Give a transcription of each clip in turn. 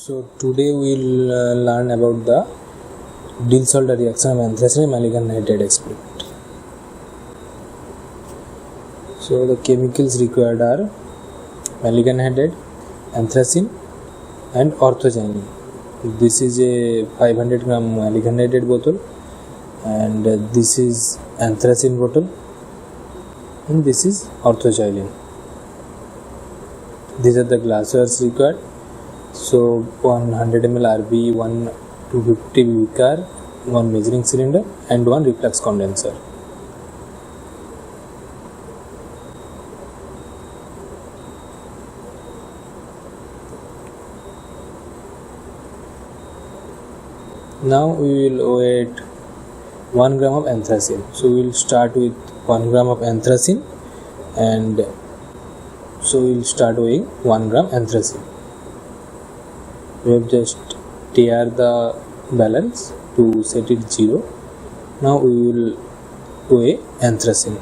So today we will learn about the Diels-Alder reaction of anthracene and Maleic anhydride experiment. So the chemicals required are Maleic anhydride, anthracene and orthogyne. This is a 500 gram Maleic anhydride bottle, and this is anthracene bottle, and this is orthogyne. These are the glasswares required. So 100 ml RB, one 250 beaker, one measuring cylinder and one reflux condenser. Now we will weight 1 gram of anthracene. So we will start with 1 gram of anthracene, and so we will start weighing 1 gram anthracene. We have just tear the balance to set it 0. Now we will weigh anthracene.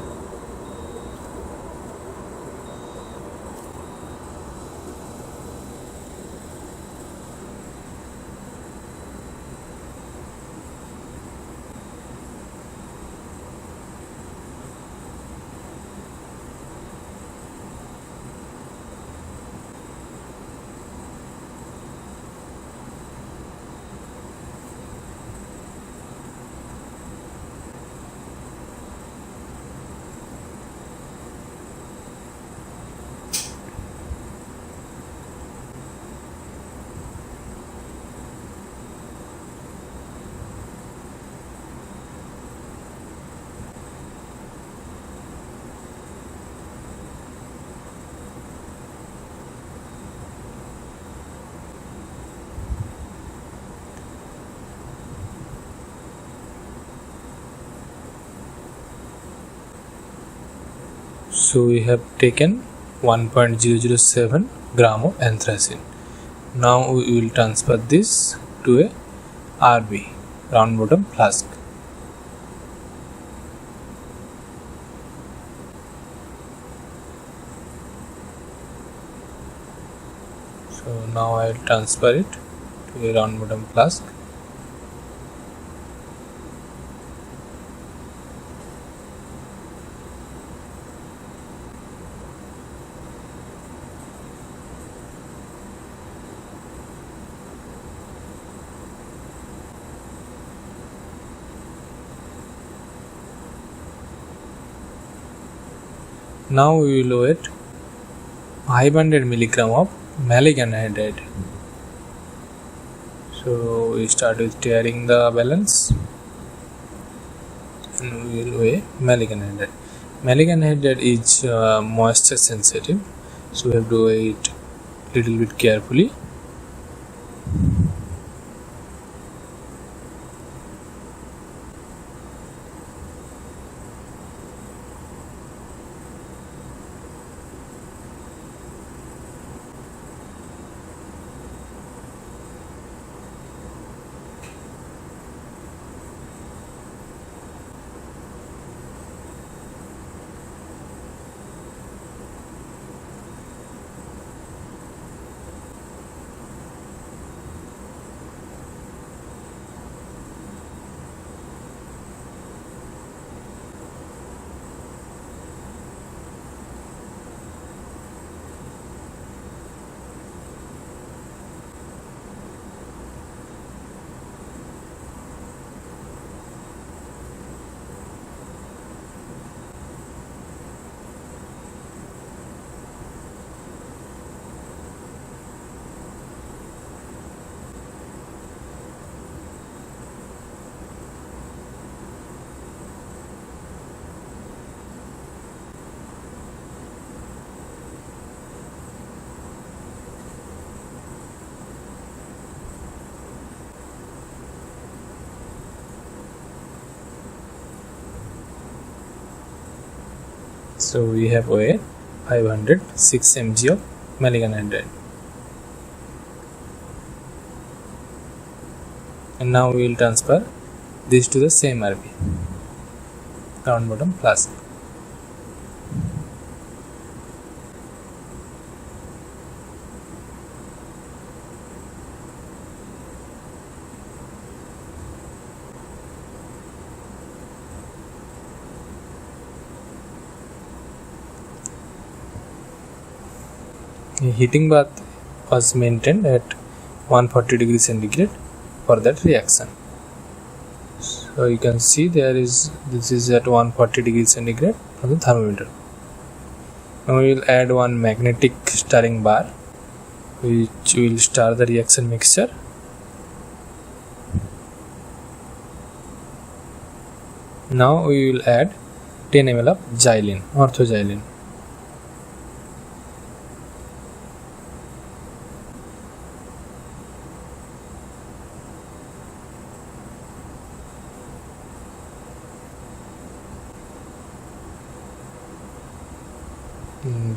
So we have taken 1.007 gram of anthracene. Now we will transfer this to a RB, round bottom flask. So now I will transfer it to a round bottom flask. Now we will weight 500 milligram of Maleic anhydride. So we start with tearing the balance, and we will weigh Maleic anhydride. Maleic anhydride is moisture sensitive, so we have to weigh it little bit carefully. So we have weighed 506 mg of Maleic anhydride. And now we will transfer this to the same RB, round bottom flask. A heating bath was maintained at 140 degrees centigrade for that reaction. So you can see this is at 140 degrees centigrade from the thermometer. Now we will add one magnetic stirring bar which will stir the reaction mixture. Now we will add 10 ml of xylene, orthoxylene.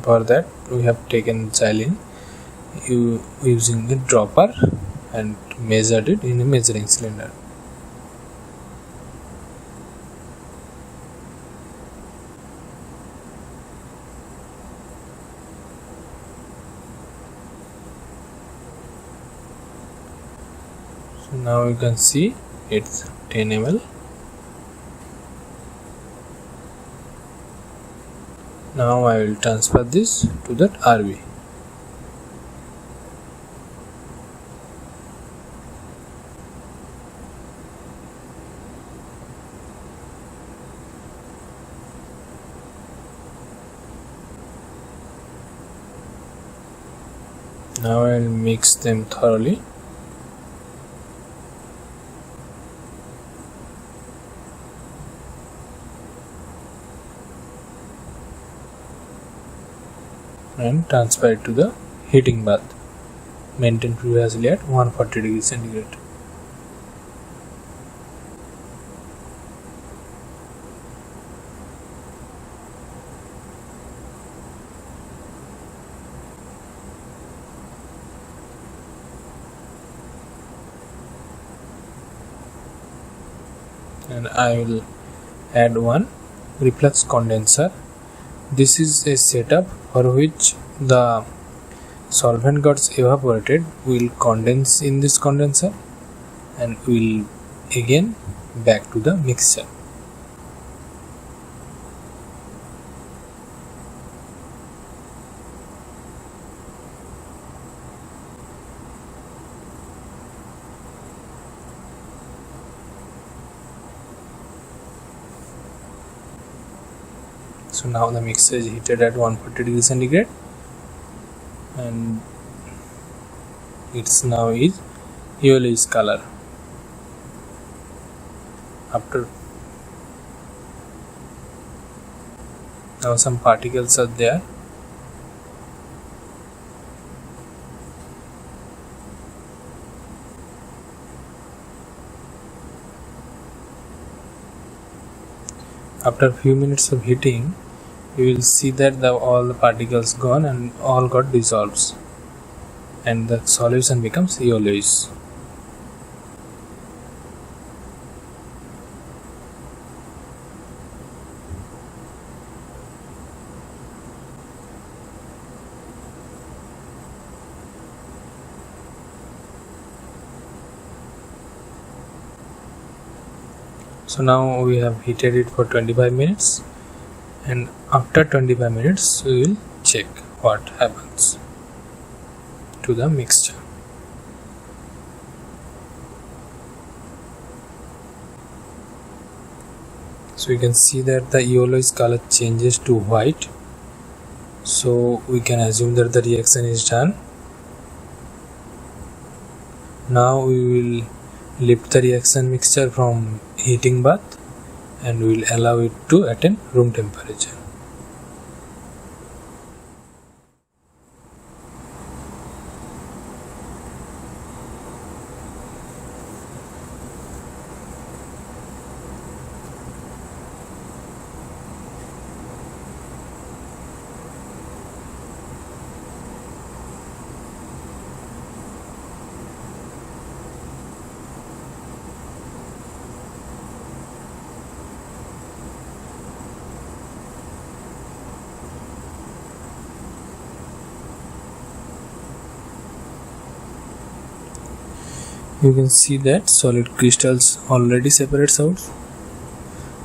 For that we have taken xylene using a dropper and measured it in a measuring cylinder. So now you can see it's 10 ml. Now I will transfer this to that RV. Now I will mix them thoroughly. And transfer it to the heating bath maintained previously at 140 degrees centigrade. And I will add one reflux condenser. This is a setup for which the solvent gets evaporated, will condense in this condenser and will again back to the mixture. So now the mixture is heated at 140 degrees centigrade and it's now is yellowish color. After now some particles are there. After a few minutes of heating, you will see that all the particles gone and all got dissolved and the solution becomes yellowish. So now we have heated it for 25 minutes and after 25 minutes we will check what happens to the mixture. So you can see that the yellowish color changes to white, so we can assume that the reaction is done. Now we will lift the reaction mixture from heating bath and we will allow it to attain room temperature. You can see that solid crystals already separates out.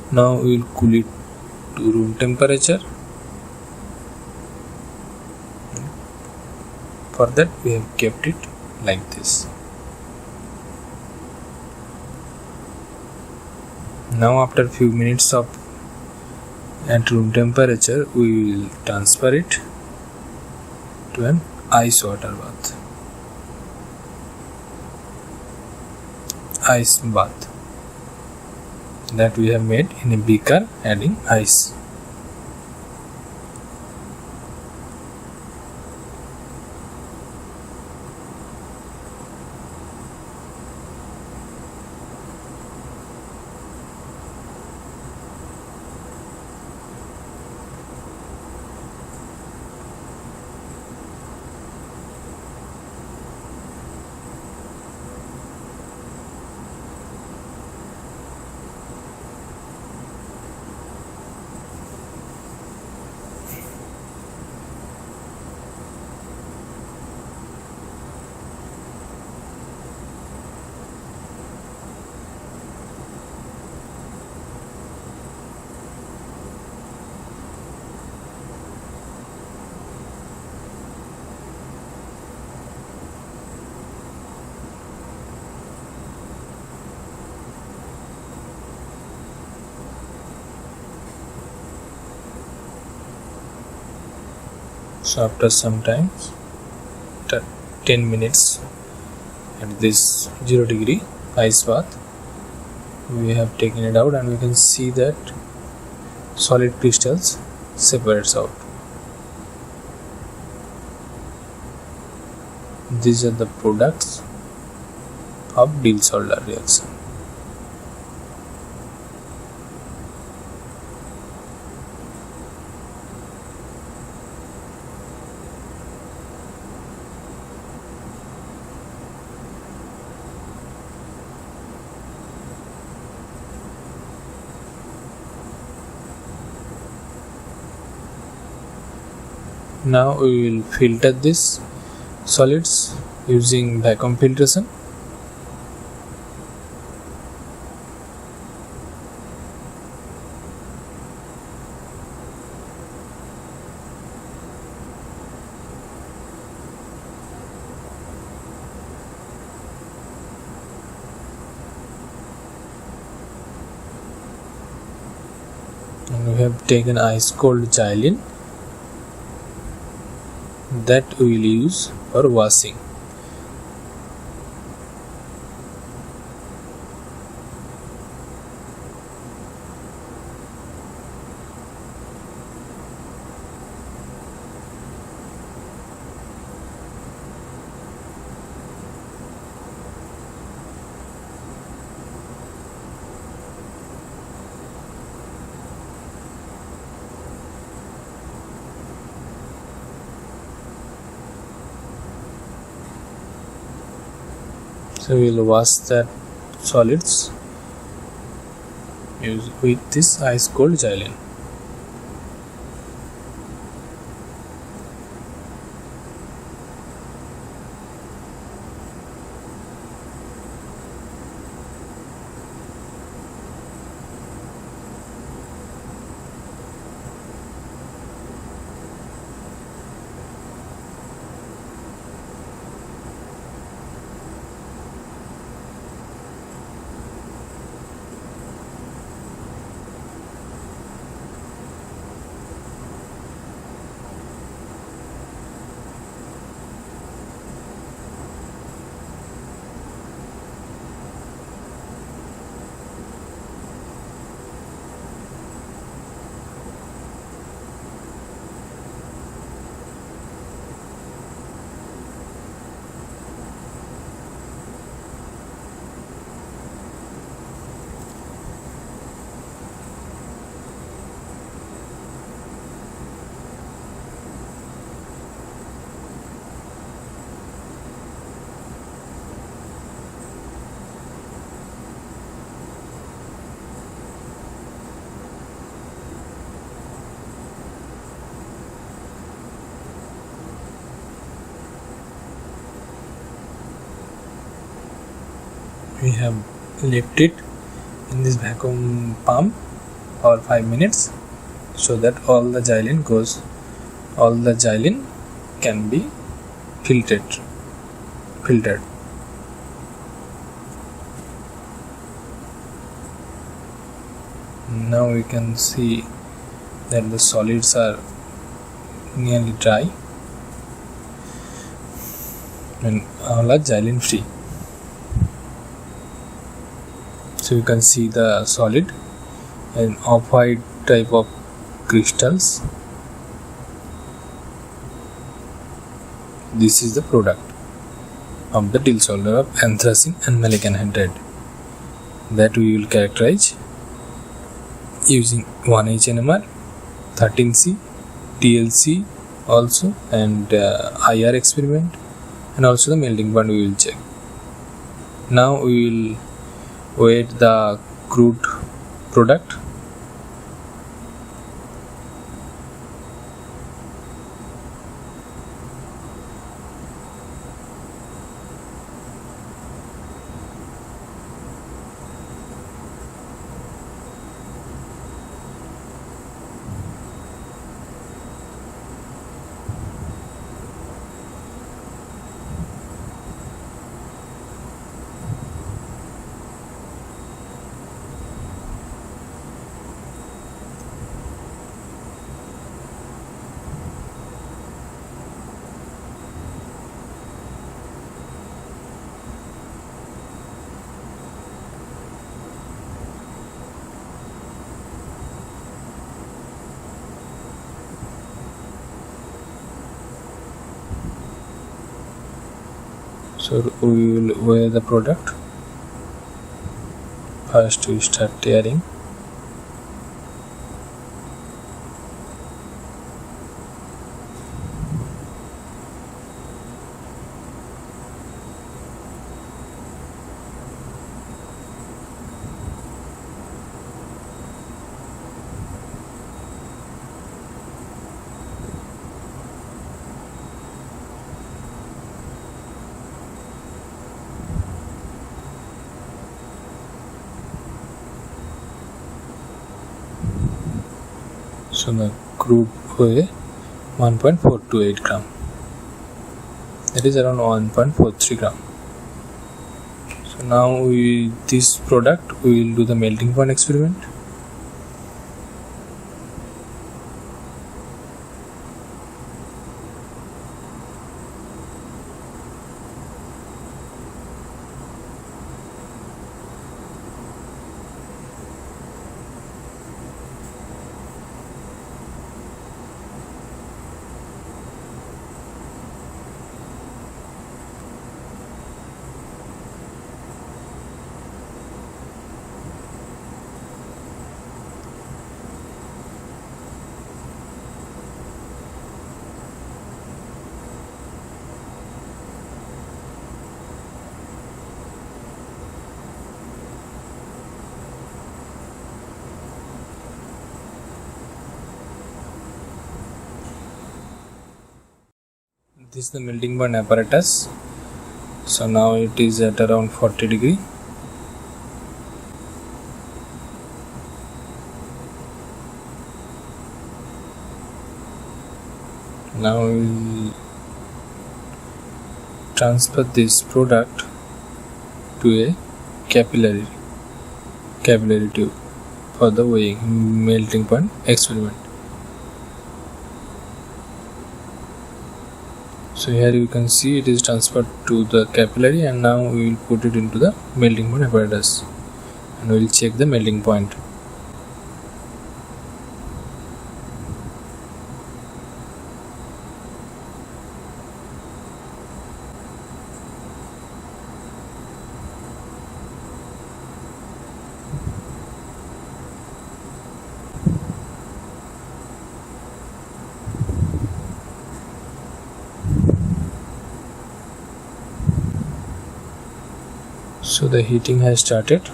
Now we will cool it to room temperature. For that we have kept it like this. Now after few minutes of at room temperature, we will transfer it to an ice water bath, ice bath that we have made in a beaker adding ice. So after some time, 10 minutes at this 0 degree ice bath, we have taken it out and we can see that solid crystals separates out. These are the products of Diels-Alder reaction. Now we will filter this solids using vacuum filtration. And we have taken ice cold xylene that we will use for washing. So we will wash that solids with this ice cold xylene. We have left it in this vacuum pump for 5 minutes so that all the xylene can be filtered. Now we can see that the solids are nearly dry and all are xylene free. So you can see the solid and off-white type of crystals. This is the product of the Diels-Alder of anthracene and maleic anhydride that we will characterize using 1H NMR, 13C, TLC also, and IR experiment, and also the melting point we will check. Now we will weight the crude product. So we will weigh the product. First we start tearing. So the crude weigh 1.428 gram. That is around 1.43 gram. So now this product we will do the melting point experiment. This is the melting point apparatus. So now it is at around 40 degree. Now we will transfer this product to a capillary tube for the weighing melting point experiment. So here you can see it is transferred to the capillary, and now we will put it into the melting point apparatus and we will check the melting point. So the heating has started.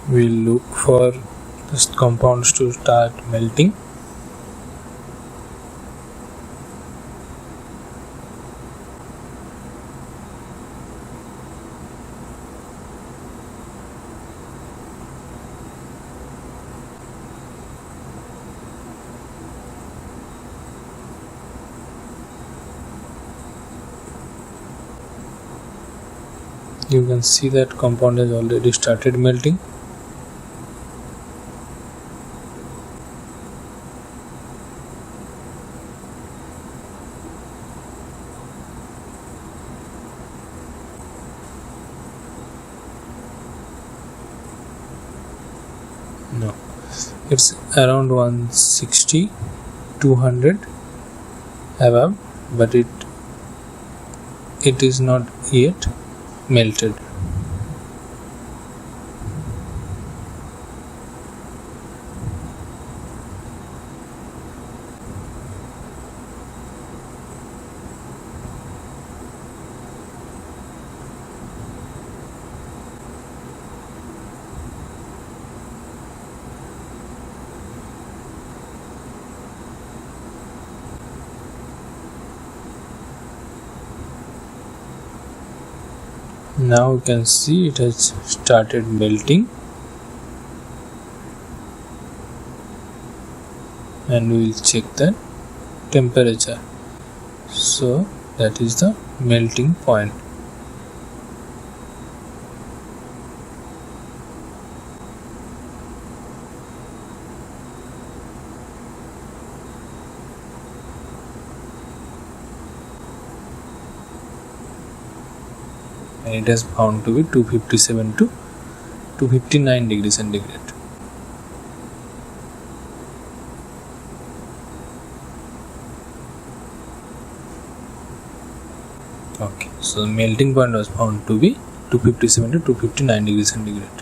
we'll look for this compounds to start melting. You can see that compound has already started melting. No, it's around 160, 200 above, but it is not yet melted. Now you can see it has started melting, and we will check the temperature. So that is the melting point. And it has found to be 257 to 259 degrees centigrade. Okay, so the melting point was found to be 257 to 259 degrees centigrade.